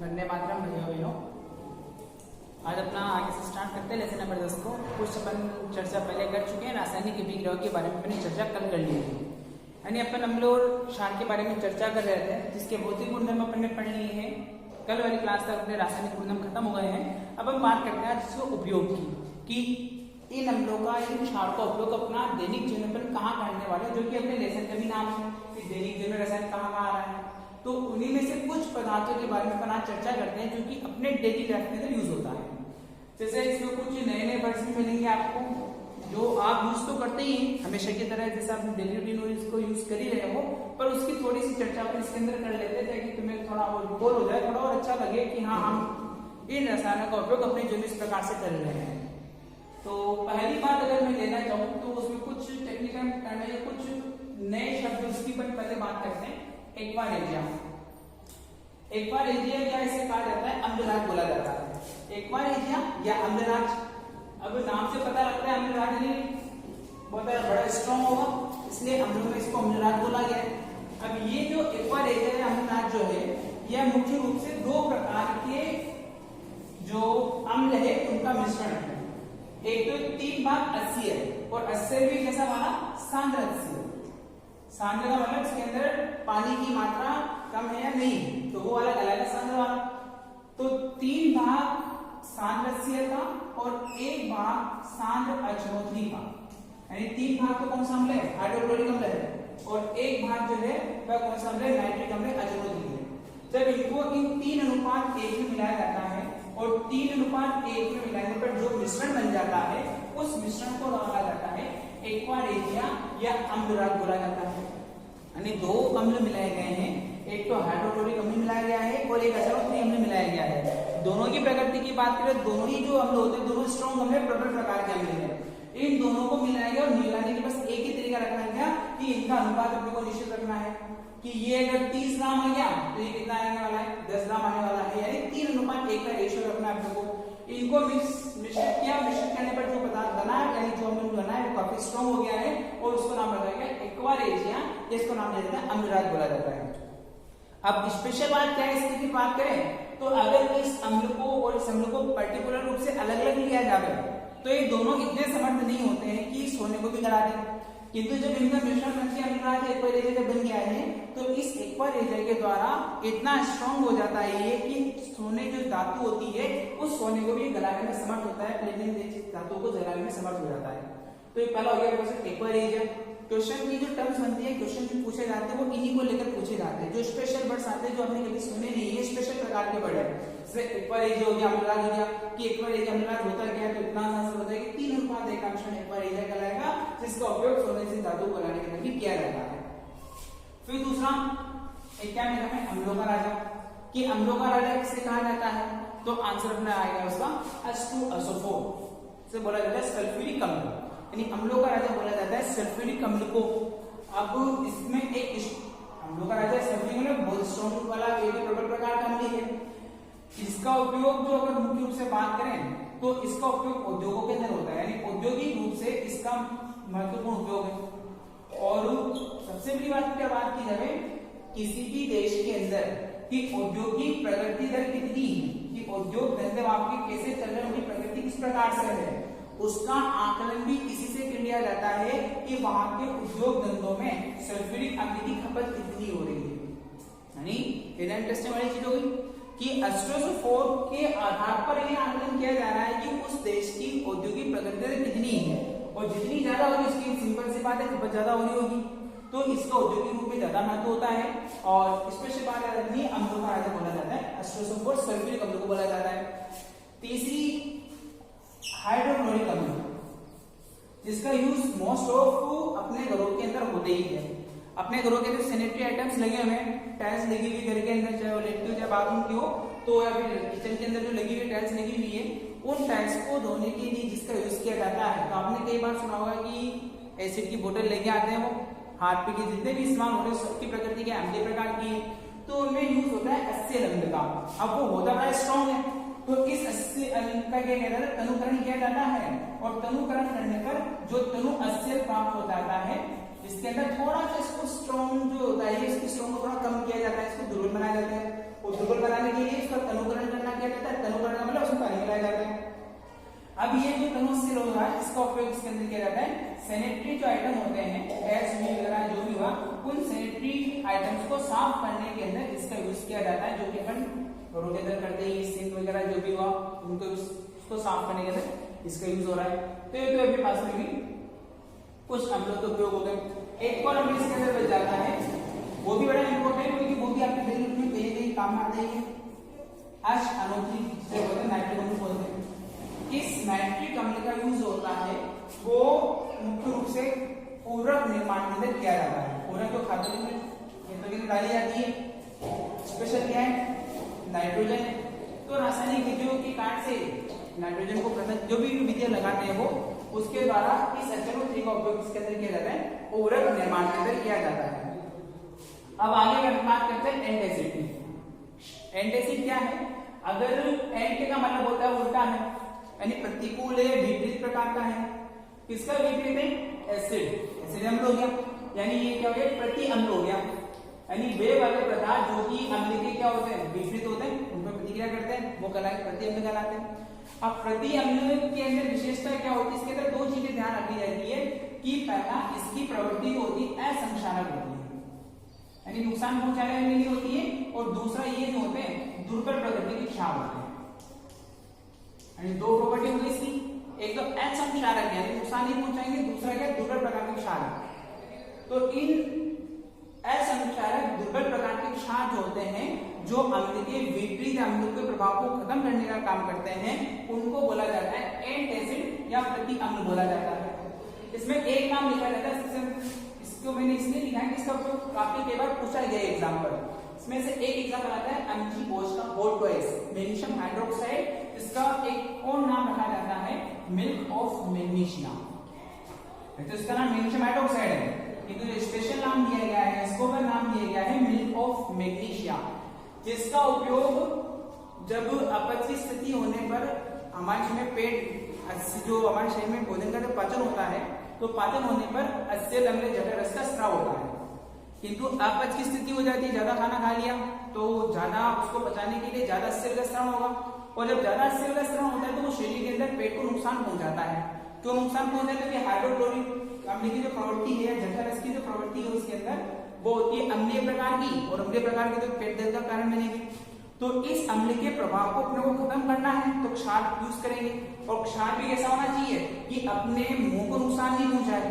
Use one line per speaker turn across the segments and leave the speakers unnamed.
वंदे मातरम भैया बहनों। आज अपना आगे से स्टार्ट करते हैं लेसन नंबर 10 को। कुछ अपन चर्चा पहले कर चुके हैं, रासायनिक अभिक्रियाओं के बारे में अपनी चर्चा कल कर ली थी। यानी अपन अम्ल और क्षार के बारे में चर्चा कर रहे थे, जिसके भौतिक गुणधर्म अपन ने पढ़ लिए हैं। कल वाली क्लास तक अपने रासायनिक गुणधर्म खत्म हो गए हैं। अब हम बात करते हैं जिसको उपयोग की कि इन अम्लों का, इन क्षार का उपयोग अपना दैनिक जीवन पर कहाँ करने वाले, जो कि अपने लेसन का भी नाम है कि दैनिक जीवन में रसायन कहाँ आ रहा है। तो उन्हीं में से कुछ पदार्थों के बारे में अपन आज चर्चा करते हैं जो कि अपने डेली लाइफ के अंदर यूज होता है। जैसे इसमें कुछ नए नए वर्ड्स भी मिलेंगे आपको, जो आप यूज तो करते ही हमेशा की तरह, जैसे आप डेली रूटीन में इसको यूज कर ही रहे हो, पर उसकी थोड़ी सी चर्चा अपन इसके अंदर कर लेते थे कि तुम्हें थोड़ा और बोर हो जाए, थोड़ा और अच्छा लगे कि हाँ हम इन रसायनों का उपयोग अपने जीवन में इस प्रकार से कर रहे हैं। तो पहली बात अगर मैं लेना चाहूँ तो उसमें कुछ टेक्निकल टर्म या कुछ नए शब्द उसकी पर पहले बात करते हैं। एक्वारेजिया क्या इसे कहा जाता है? अम्लराज बोला जाता है। एक्वारेजिया या अम्लराज, अब नाम से पता लगता है अम्लराज नहीं बहुत बड़ा स्ट्रॉन्ग होगा, इसलिए अम्लों में इसको अम्लराज बोला गया है। अब ये जो एक्वारेजिया या अम्लराज जो है, यह मुख्य रूप से दो प्रकार के जो अम्ल है उनका मिश्रण है। एक तो 3 भाग 80 है और 80 भी कैसा वाला? सांद्र 80। सांद्र का मतलब इसके अंदर पानी की मात्रा कम है या नहीं, तो वो वाला कहलाएगा सांद्र वाला। तो 3 भाग सांद्र 80 का और 1 भाग सांद्र अचमोथली का, यानी 3 भाग तो कौन सा अम्ल है? हाइड्रोक्लोरिक अम्ल है, और 1 भाग जो है वह कौन सा अम्ल है? नाइट्रिक अम्ल अचमोथली है। जब इनको इन 3:1 में मिलाया जाता है और 3:1 में मिलाने पर जो मिश्रण बन जाता है, उस मिश्रण को कहा जाता है एक्वारेजिया या अम्लराज बोला जाता है। यानी 2 अम्ल मिलाए गए हैं, एक तो हाइड्रोक्लोरिक अम्ल मिलाया गया है और एक अचमोथली अम्ल मिलाया गया है। दोनों की प्रकृति की बात करें, दोनों ही जो अम्ल होते हैं दोनों स्ट्रॉन्ग अम्ल, प्रबल प्रकार के अम्ल हैं। इन दोनों को मिलाया गया और मिलाने के बस एक ही तरीका रखना है कि इनका अनुपात अपने को निश्चित रखना है कि ये अगर 30 ग्राम आ गया तो ये कितना आने वाला है? 10 ग्राम आने वाला है। यानी 3:1 का रेशियो रखना है अपने को। इनको मिश्रित किया, मिश्रित करने पर जो पदार्थ बना है, यानी जो अम्ल बना है वो काफी स्ट्रॉन्ग हो गया है और उसको नाम रखा गया एक्वारेजिया, इसको नाम दिया जाता है अम्लराज बोला जाता है। अब स्पेशल बात क्या है इसकी की बात करें तो अगर इस अम्ल को और इस अम्ल को पर्टिकुलर रूप से अलग अलग लिया जाए तो ये दोनों इतने समर्थ नहीं होते हैं कि सोने को भी गला दें, किंतु जब इनका मिश्रण बनकर अम्लराज एक्वारेजिया जब बन गया है तो इस एक्वारेजिया के द्वारा इतना स्ट्रॉन्ग हो जाता है ये कि सोने जो धातु होती है उस सोने को भी गलाने में समर्थ होता है, प्लेटिनम जैसी धातु को जलाने में समर्थ हो जाता है। तो ये पहला हो गया क्वेश्चन एक्वारेजिया। क्वेश्चन की जो टर्म्स बनती है, क्वेश्चन जो पूछे जाते हैं वो इन्हीं को लेकर पूछे जाते हैं। जो स्पेशल वर्ड्स आते हैं जो आपने कभी सुने नहीं है, स्पेशल प्रकार के वर्ड है। जैसे एक्वारेजिया हो गया, अम्लराज हो गया कि एक्वारेजिया अम्लराज होता क्या है, तो इतना आसान होता है कि 3:1 का मिश्रण एक्वारेजिया कहलाएगा, जिसका उपयोग सोने से धातु को बनाने के लिए भी किया जाता है। फिर दूसरा एक क्या मिला है? अम्लों का राजा। कि अम्लों का राजा किसे कहा जाता है? तो आंसर अपना आएगा उसका H2SO4 से बोला जाता है सल्फ्यूरिक अम्ल, यानी अम्लों का राजा बोला जाता है सल्फ्यूरिक अम्ल को। अब इसमें एक अम्लों का राजा सल्फ्यूरिक अम्ल बहुत स्ट्रॉन्ग वाला एक प्रबल प्रकार का अम्ल है। इसका उपयोग जो अगर मुख्य रूप से बात करें तो इसका उपयोग उद्योगों के अंदर होता है, यानी औद्योगिक रूप से इसका महत्वपूर्ण उपयोग है। और सबसे बड़ी बात क्या बात की जाए, किसी भी देश के अंदर की औद्योगिक प्रगति दर कितनी है, कि उद्योग धंधे आपके कैसे चल रहे हैं, उनकी प्रगति किस प्रकार से है, उसका आकलन भी इसी से कर लिया जाता है कि वहां के उद्योग धंधों में सल्फ्यूरिक अम्ल की खपत कितनी हो रही है। यानी इंटरेस्टिंग वाली चीज होगी कि H2SO4 के आधार पर यह आकलन किया जा रहा है कि उस देश की औद्योगिक प्रगति दर कितनी है, और जितनी ज्यादा होगी उसकी सिंपल सी बात है खपत ज्यादा हो रही होगी, तो इसका औद्योगिक रूप में ज्यादा महत्व होता है। और स्पेशल बात रखनी, अम्लों का राजा बोला जाता है H2SO4 सल्फ्यूरिक अम्ल को बोला जाता है। तीसरी हाइड्रोक्लोरिक अम्ल, जिसका यूज मोस्ट ऑफ अपने घरों के अंदर होते ही है। अपने घरों के अंदर सैनिटरी आइटम्स लगे हुए हैं, टाइल्स लगी हुई घर के अंदर, चाहे वो लेटरी हो चाहे बाथरूम की हो, तो या फिर किचन के अंदर जो लगी हुई टाइल्स लगी हुई है, उन टाइल्स को धोने के लिए जिसका यूज किया जाता है। तो आपने कई बार सुना होगा कि एसिड की बोतल लेके आते हैं, वो हार्पिक के जितने भी इस्तेमाल हो रहे हैं सबकी प्रकृति के अम्लीय प्रकार की है, तो उनमें यूज होता है HCl अम्ल का। अब वो होता बड़ा स्ट्रॉन्ग है, तो इस HCl अम्ल का क्या कहता है? तनुकरण किया जाता है, और तनुकरण करने पर जो तनु HCl प्राप्त हो जाता है, इसके अंदर थोड़ा सा इसको स्ट्रॉन्ग जो होता है, इसकी स्ट्रॉन्ग को थोड़ा कम किया जाता है, इसको दुर्बल बनाया जाता है। तो दुर्बल बनाने के लिए इसका तनुकरण करना क्या कहता है, तनुकरण का मतलब उसमें पानी मिलाया जाता है। अब ये जो तनुस्थिर हो रहा है इसका उपयोग इसके अंदर किया जाता है सैनिटरी जो आइटम होते हैं गैस वगैरह जो भी हुआ उन सैनिटरी आइटम्स को साफ करने के अंदर इसका यूज किया जाता है, जो कि अपन घरों के अंदर करते ही सिंक वगैरह जो भी हुआ उनको उसको साफ करने के अंदर इसका यूज हो रहा है। तो ये तो अपने पास में भी कुछ अम्लों के उपयोग हो गए। एक और अम्ल इसके अंदर बच जाता है, वो भी बड़ा इंपॉर्टेंट है क्योंकि वो भी आपके डेली रूटीन में कहीं कहीं काम आते ही है। अनोखी से बोलते हैं नाइट्रिक अम्ल बोलते हैं। इस नाइट्रिक अम्ल का यूज होता है वो मुख्य रूप से उर्वरक निर्माण के अंदर किया जाता है। उर्वरक जो खाद्य में खेतों के लिए डाली जाती है स्पेशल क्या है नाइट्रोजन। तो रासायनिक विधियों के कारण से नाइट्रोजन को पृथक जो भी विधियां लगाते हैं वो उसके द्वारा इस HNO3 का उपयोग इसके अंदर किया जाता है, उर्वरक निर्माण के अंदर किया जाता है। अब आगे बात करते हैं एंटासिड की। एंटासिड क्या है, अगर एंट का मतलब होता है उल्टा है यानी प्रतिकूल है विपरीत प्रकार का है। किसका विपरीत है, एसिड। एसिड अम्ल हो गया यानी ये क्या हो गया प्रति अम्ल हो गया, यानी वे वाले पदार्थ जो कि अम्ल के क्या होते हैं विपरीत होते हैं उन पर प्रतिक्रिया करते हैं वो कहलाते प्रति अम्ल कहलाते हैं। अब प्रति अम्ल के अंदर विशेषता क्या होती है, इसके अंदर दो चीजें ध्यान रखी जाती है कि पहला इसकी प्रवृत्ति होती है असंक्षारक होती है यानी नुकसान पहुंचाने वाली नहीं होती है, और दूसरा ये जो होते हैं दुर्बल प्रकृति के क्षार होते हैं। यानी दो प्रॉपर्टी होगी इसकी, एक तो असंक्षारक यानी नुकसान नहीं पहुंचाएंगे, दूसरा क्या दुर्बल प्रकार के क्षार। तो इन असंक्षारक दुर्बल प्रकार के क्षार जो होते हैं जो अम्ल के विपरीत अम्ल के प्रभाव को खत्म करने का काम करते हैं उनको बोला जाता है एंटासिड या प्रति अम्ल बोला जाता है। इसमें एक नाम लिखा जाता है, इसको मैंने इसलिए लिखा है कि इसका उपयोग काफी कई बार पूछा गया एग्जाम्पल। इसमें से एक एग्जाम्पल आता है एमजी बोस का H2S मैग्नीशियम हाइड्रोक्साइड, इसका एक और नाम रखा जाता है मिल्क ऑफ मैग्नीशिया। तो इसका नाम मैग्नीशियम हाइड्रोक्साइड है किंतु जो स्पेशल नाम दिया गया है इसको का नाम दिया गया है मिल्क ऑफ मैग्नीशिया, जिसका उपयोग जब अपच की स्थिति होने पर हमारे में पेट जो हमारे शरीर में भोजन का जो पाचन होता है तो पाचन होने पर अस्यल अम्ल जठर रस का स्राव होता है, किंतु अपच की स्थिति हो जाती है, ज्यादा खाना खा लिया तो ज्यादा उसको पचाने के लिए ज्यादा अस्यल का स्राव होगा, और जब ज्यादा अस्यल का स्राव होता है तो वो शरीर के अंदर पेट को नुकसान पहुंचाता है। क्यों नुकसान पहुंचाता है, क्योंकि हाइड्रोक्लोरिक अम्ल की जो प्रवृत्ति है जठर रस की जो प्रवृत्ति है उसके अंदर वो होती है अम्लीय प्रकार की, और अम्लीय प्रकार की तो पेट दर्द का कारण बनेगी। तो इस अम्ल के प्रभाव को अपने को खत्म करना है तो क्षार यूज करेंगे, और क्षार भी कैसा होना चाहिए कि अपने मुंह को नुकसान नहीं पहुंचाए,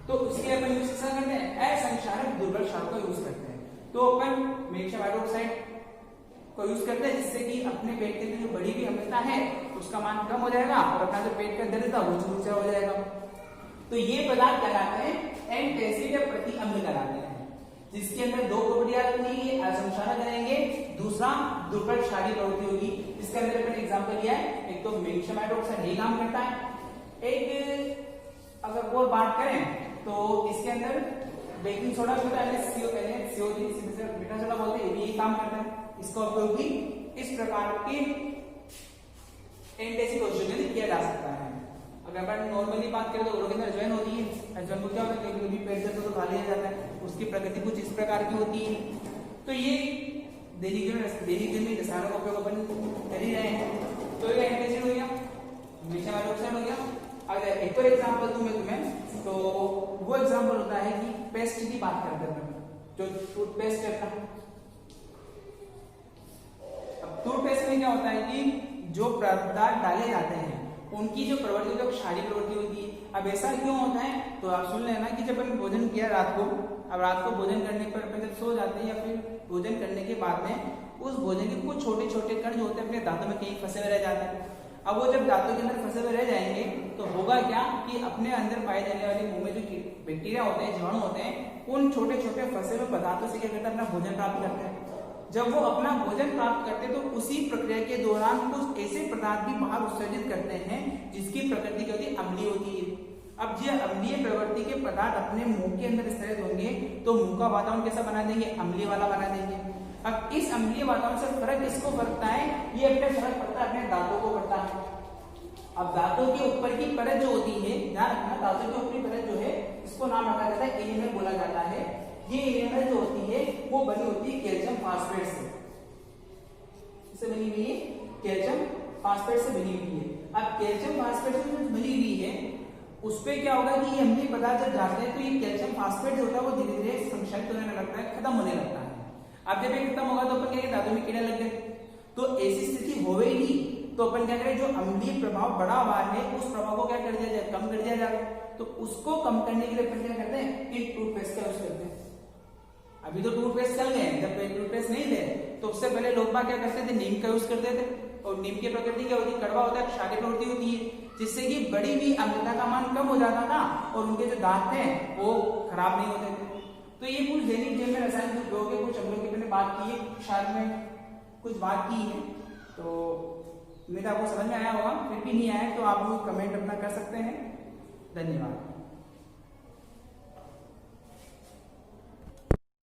तो उसके अपन यूज कैसा करते हैं असंक्षारक दुर्बल क्षार का यूज करते हैं। तो अपन मैग्नीशियम हाइड्रोक्साइड को यूज करते हैं जिससे कि अपने पेट के अंदर जो बढ़ी हुई अम्लता है उसका मान कम हो जाएगा और अपना जो पेट का दर्द था वो दूर हो जाएगा। तो ये पदार्थ कहलाते हैं एंटासिड या प्रति अम्ल कहलाते हैं, जिसके अंदर दो प्रॉपर्टियां होंगी, असंक्षारक रहेंगे, दूसरा दुर्बल क्षारीय प्रवृत्ति होगी। इसके अंदर अपन एग्जांपल लिया है, एक तो मैग्नीशियम हाइड्रोक्साइड ये काम करता है, एक अगर और बात करें तो इसके अंदर बेकिंग सोडा होता है NaCO3 मीठा सोडा बोलते हैं, ये काम करता है। इसका उपयोग भी इस प्रकार के एंटासिड औषधियों में किया जा सकता है। अगर अपन नॉर्मली बात करें तो घरों के अंदर अजवाइन होती है, अजवाइन को क्या होता है कभी पेट दर्द तो खा लिया जाता है, उसकी प्रकृति कुछ इस प्रकार की होती है। तो ये दैनिक जीवन में रसायनों का उपयोग अपन कर ही रहे हैं। तो ये एंटासिड हो गया, मैग्नीशियम हाइड्रोक्साइड हो गया। अगर एक और एग्जांपल दूं मैं तुम्हें तो वो एग्जांपल होता है कि पेस्ट की बात करते हैं, जो टूथपेस्ट है। अब टूथपेस्ट में क्या होता है कि जो पदार्थ डाले जाते हैं उनकी जो प्रवृत्ति जो क्षारीय प्रवृत्ति होती है। अब ऐसा क्यों होता है तो आप सुन लेना कि जब अपन भोजन किया रात को, अब रात को भोजन करने पर अपन जब सो जाते हैं या फिर भोजन करने के बाद में उस भोजन के कुछ छोटे छोटे कण जो होते हैं अपने दांतों में कहीं फंसे हुए रह जाते हैं। अब वो जब दांतों के अंदर फंसे हुए रह जाएंगे तो होगा क्या कि अपने अंदर पाए जाने वाले मुंह में जो बैक्टीरिया होते हैं, जीवाणु होते हैं, उन छोटे छोटे फंसे हुए पदार्थों से क्या करते हैं अपना भोजन प्राप्त करते हैं। जब वो अपना भोजन प्राप्त करते हैं तो उसी प्रक्रिया के दौरान कुछ ऐसे पदार्थ भी बाहर उत्सर्जित करते हैं जिसकी प्रकृति क्या होती है अम्लीय होती है। अब ये अम्लीय प्रवृत्ति के पदार्थ अपने मुंह के अंदर स्थित होंगे तो मुंह का वातावरण कैसा बना देंगे, अम्लीय वाला बना देंगे। अब इस अम्लीय वातावरण से फर्क किसको पड़ता है, ये अपने फर्क पड़ता है अपने दांतों को पड़ता है। अब दांतों के ऊपर की परत जो होती है, ध्यान रखना दांतों के ऊपरी परत जो है इसको नाम रखा जाता है एनिमल बोला जाता है। ये एनिमल जो होती है वो बनी होती है कैल्शियम फास्फेट से। किससे बनी हुई है? कैल्शियम फास्फेट से बनी हुई है। अब कैल्शियम फास्फेट से जो बनी हुई है उस पे क्या होगा कि ये अम्लीय पदार्थ जब जाते हैं तो ये कैल्शियम फास्फेट जो होता है वो धीरे धीरे संक्षेपित होने लगता है, खत्म होने लगता है। अब जब ये खत्म होगा तो अपन क्या दांतों में कीड़े लग गए, तो ऐसी स्थिति हो ही नहीं, तो अपन क्या करें, जो अम्लीय प्रभाव बढ़ा हुआ है उस प्रभाव को क्या कर दिया जाए, कम कर दिया जाए। तो उसको कम करने के लिए अपन क्या करते हैं, इन टूथपेस्ट का यूज करते हैं। अभी तो टूथपेस्ट चल गए, जब टूथपेस्ट नहीं थे तो उससे पहले लोग क्या करते थे, नीम का यूज करते थे। और नीम की प्रकृति क्या होती है, कड़वा होता है, क्षारीय प्रवृत्ति होती है, जिससे कि बड़ी भी अम्लता का मान कम हो जाता था और उनके जो दांत थे वो खराब नहीं होते थे। तो ये कुछ दैनिक जीवन में रासायनिक उपयोग है, कुछ हम लोग मैंने बात की है, शायद में कुछ बात की है, तो उम्मीद आपको समझ में आया होगा। फिर भी नहीं आया तो आप लोग कमेंट अपना कर सकते हैं। धन्यवाद।